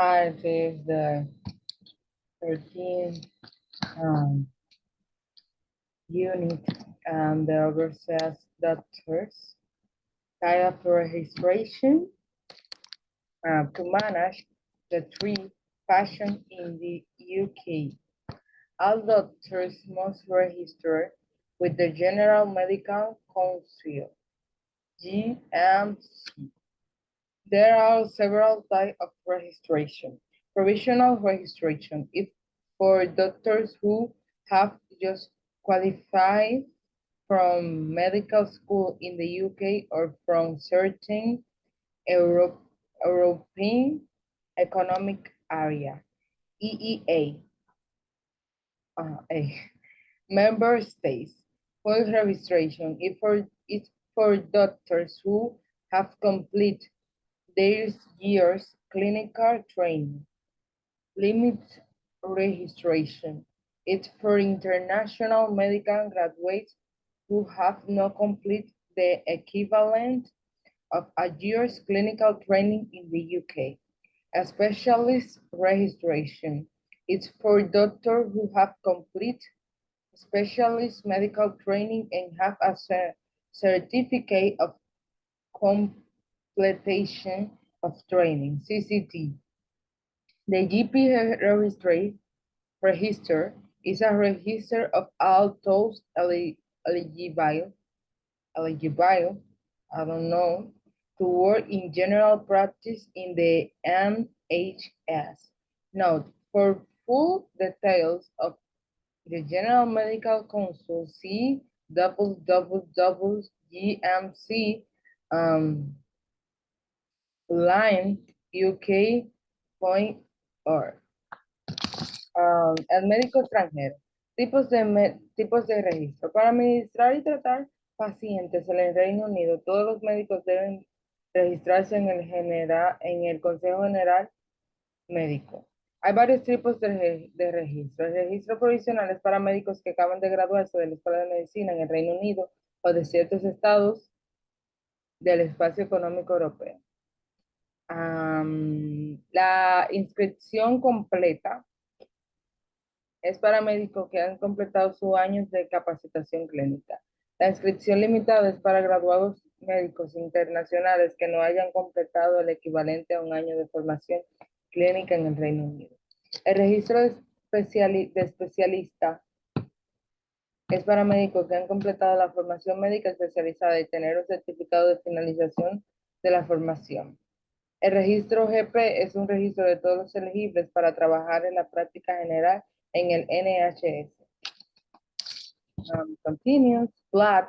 It is the 13th unit, and the overseas doctors tie up registration to manage the tree fashion in the UK. All doctors must register with the General Medical Council, GMC. There are several types of registration. Provisional registration is for doctors who have just qualified from medical school in the UK or from certain European Economic Area, EEA, member states. Full registration is for doctors who have completed their year's clinical training. Limit registration. It's for international medical graduates who have not completed the equivalent of a year's clinical training in the UK. A specialist registration. It's for doctors who have completed specialist medical training and have a certificate of completion of training, CCT. The GP register is a register of all those eligible, I don't know, to work in general practice in the NHS. Note, for full details of the General Medical Council, see www.gmc lineuk.org. El médico extranjero. Tipos de registro. Para administrar y tratar pacientes en el Reino Unido, todos los médicos deben registrarse en el Consejo General Médico. Hay varios tipos de registro. El registro provisional es para médicos que acaban de graduarse de la Escuela de Medicina en el Reino Unido o de ciertos estados del espacio económico europeo. La inscripción completa es para médicos que han completado sus años de capacitación clínica. La inscripción limitada es para graduados médicos internacionales que no hayan completado el equivalente a un año de formación clínica en el Reino Unido. El registro de especialista es para médicos que han completado la formación médica especializada y tener un certificado de finalización de la formación. El registro GP es un registro de todos los elegibles para trabajar en la práctica general en el NHS. Continuous Blood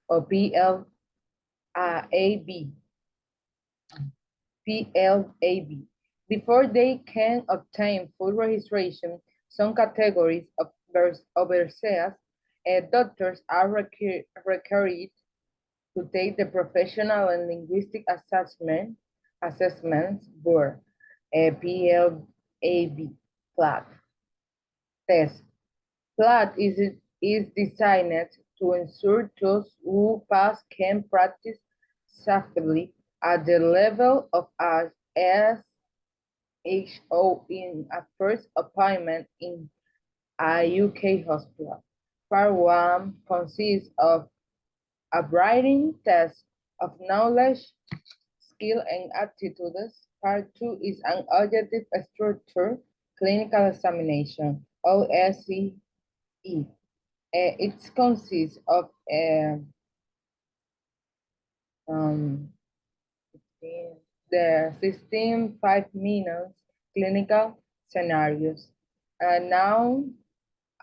o PLAB. PLAB. Before they can obtain full registration, some categories of overseas doctors are required to take the professional and linguistic assessments board, PLAB, PLAB test. PLAB is designed to ensure those who pass can practice safely at the level of a SHO in a first appointment in a UK hospital. Part 1 consists of a writing test of knowledge, skill, and aptitudes. Part 2 is an objective structure clinical examination, OSCE. It consists of the 16 5-minute clinical scenarios, now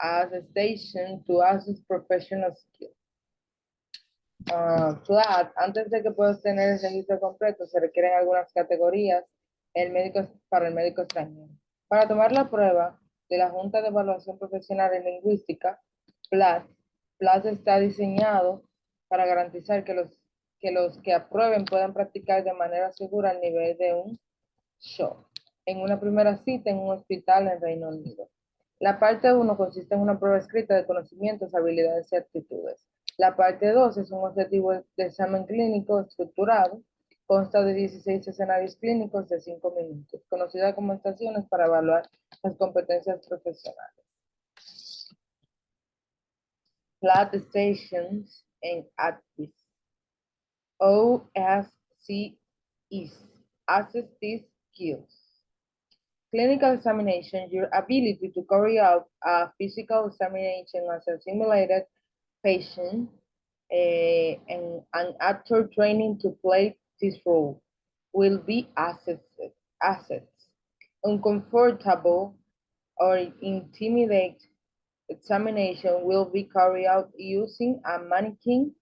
as a station to assess professional skills. PLAB, antes de que puedas tener el registro completo, se requieren algunas categorías para el médico extranjero. Para tomar la prueba de la Junta de Evaluación Profesional en Lingüística, PLAB está diseñado para garantizar que los que aprueben puedan practicar de manera segura al nivel de un SHO en una primera cita en un hospital en Reino Unido. La parte 1 consiste en una prueba escrita de conocimientos, habilidades y actitudes. La parte 2 es un objetivo de examen clínico estructurado Consta de 16 escenarios clínicos de 5 minutos, conocida como estaciones para evaluar las competencias profesionales. Flat stations and actives. OSC is assess these skills. Clinical examination, your ability to carry out a physical examination as a simulated patient and an actor training to play this role will be assets. Uncomfortable or intimidate examination will be carried out using a mannequin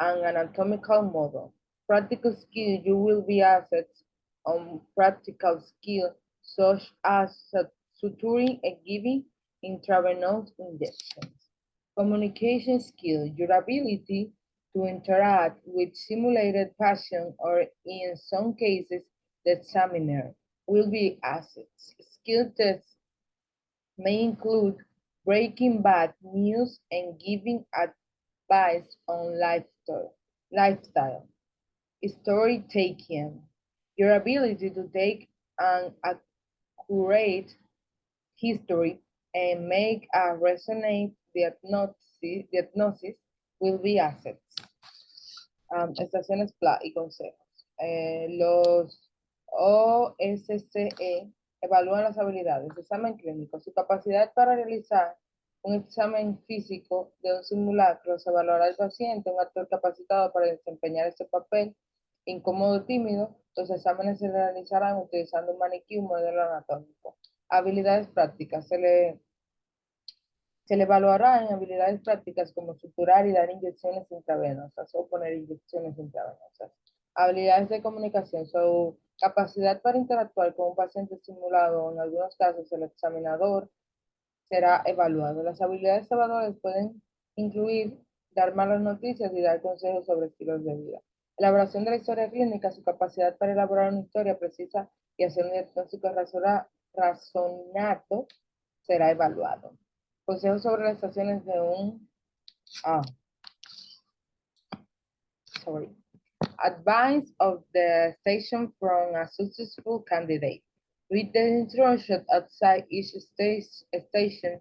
and anatomical model. Practical skill, you will be assets on practical skill such as suturing and giving intravenous injections. Communication skill, your ability to interact with simulated patient or in some cases, the examiner will be assets. Skill tests may include breaking bad news and giving advice on lifestyle. Story taking, your ability to take an accurate history and make a resonant diagnosis will be assets. Estaciones PLA y consejos. Los OSCE evalúan las habilidades, examen clínico, su capacidad para realizar un examen físico de un simulacro, se evaluará al paciente, un actor capacitado para desempeñar este papel, incómodo, tímido, los exámenes se realizarán utilizando un maniquí, un modelo anatómico. Habilidades prácticas, se le evaluará en habilidades prácticas como suturar y dar inyecciones intravenosas o poner inyecciones intravenosas. Habilidades de comunicación, su capacidad para interactuar con un paciente simulado, en algunos casos el examinador será evaluado. Las habilidades evaluadas pueden incluir dar malas noticias y dar consejos sobre estilos de vida. Elaboración de la historia clínica, su capacidad para elaborar una historia precisa y hacer un diagnóstico razonado será evaluado. Consejos sobre las estaciones de un... Advice of the station from a successful candidate. Read the instructions outside each station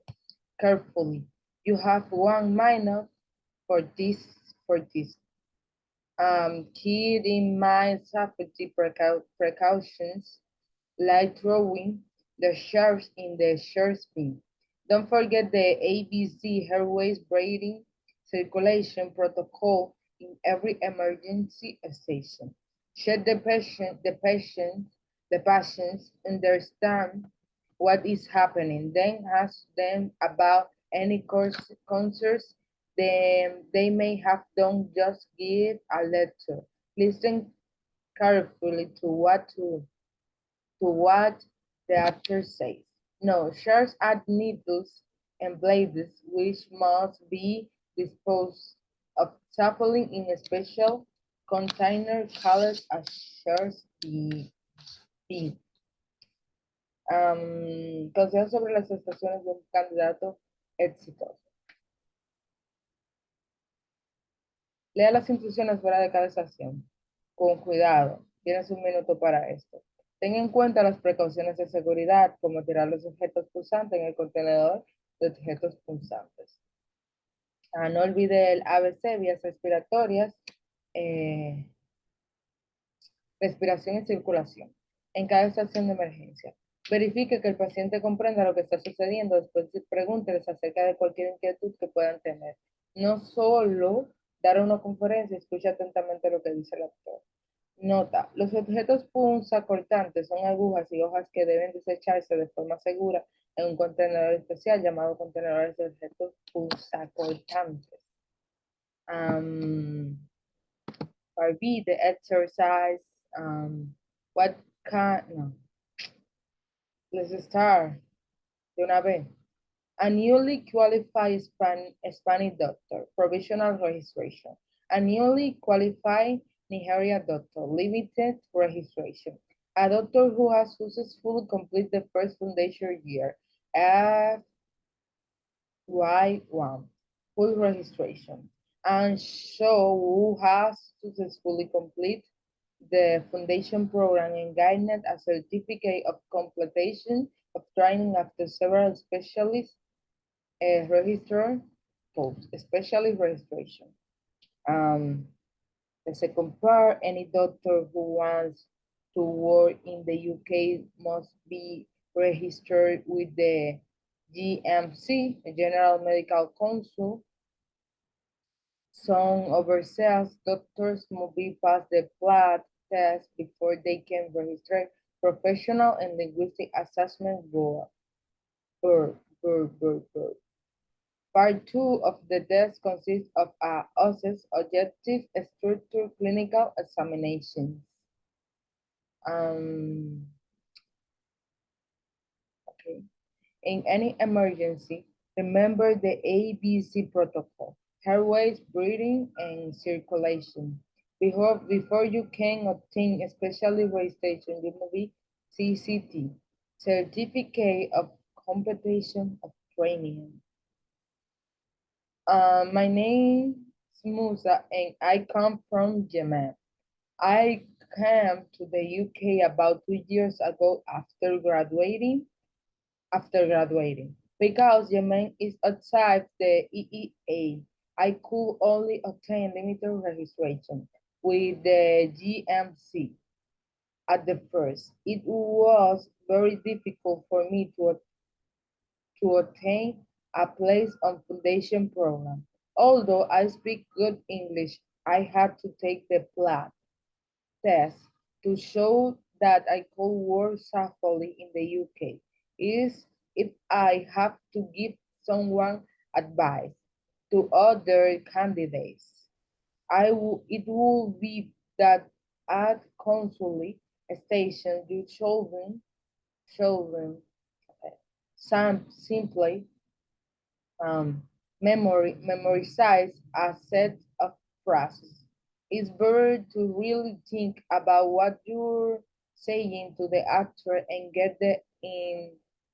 carefully. You have 1 minute for this. Keep in mind safety precautions like throwing the sharps in the sharp bin. Don't forget the ABC airways breathing circulation protocol in every emergency station. Check the patients understand what is happening, then ask them about any concerns they may have done, just give a lecture. Listen carefully to what the actor says. No, shards add needles and blades which must be disposed of safely in a special container called a shards bin. Consejos sobre las estaciones de un candidato exitoso. Lea las instrucciones fuera de cada estación. Con cuidado, tienes un minuto para esto. Ten en cuenta las precauciones de seguridad, como tirar los objetos punzantes en el contenedor de objetos punzantes. No olvide el ABC, vías respiratorias, respiración y circulación. En cada estación de emergencia. Verifique que el paciente comprenda lo que está sucediendo. Después pregúnteles acerca de cualquier inquietud que puedan tener. No solo dar una conferencia, escucha atentamente lo que dice el actor. Nota, los objetos punzacortantes son agujas y hojas que deben desecharse de forma segura en un contenedor especial llamado contenedores de objetos punzacortantes. Part B, the exercise, what kind, no. Let's start de una vez. A newly qualified Spanish doctor, provisional registration. A newly qualified Nigerian doctor, limited registration. A doctor who has successfully completed the first foundation year, FY1, full registration. And so who has successfully completed the foundation program and gained a certificate of completion of training after several specialist registered posts, especially registration. Um, the second part, any doctor who wants to work in the UK must be registered with the GMC, the General Medical Council. Some overseas doctors must be pass the blood test before they can register professional and linguistic assessment board. Part two of the test consists of a OSCE objective structure clinical examinations. Okay. In any emergency, remember the ABC protocol, airways, breathing, and circulation. Before you can obtain especially registration, you must be CCT, Certificate of Completion of Training. My name is Musa and I come from Yemen. I came to the UK about 2 years ago after graduating. Because Yemen is outside the EEA, I could only obtain limited registration with the GMC at the first. It was very difficult for me to obtain a place on foundation program. Although I speak good English, I had to take the PLAT test to show that I could work safely in the UK. Is if I have to give someone advice to other candidates, it will be that at consulate station, you children simply memorize a set of phrases. It's better to really think about what you're saying to the actor and get the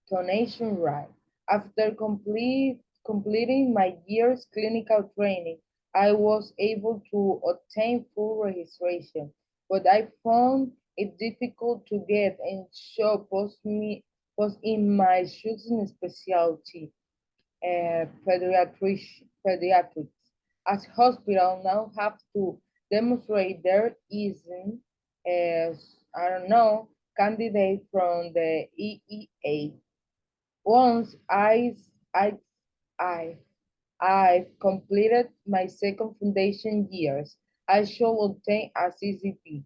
intonation right. After completing my year's clinical training, I was able to obtain full registration, but I found it difficult to get and show post in my choosing specialty pediatrics, as hospitals now have to demonstrate there isn't, I don't know, candidate from the EEA. Once I, I've completed my second foundation years, I shall obtain a CCT,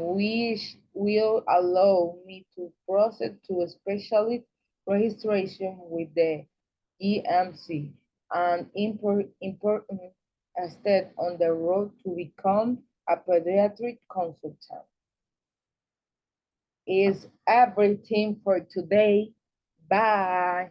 which will allow me to proceed to a specialist registration with the EMC, an important step on the road to become a pediatric consultant. Is everything for today. Bye.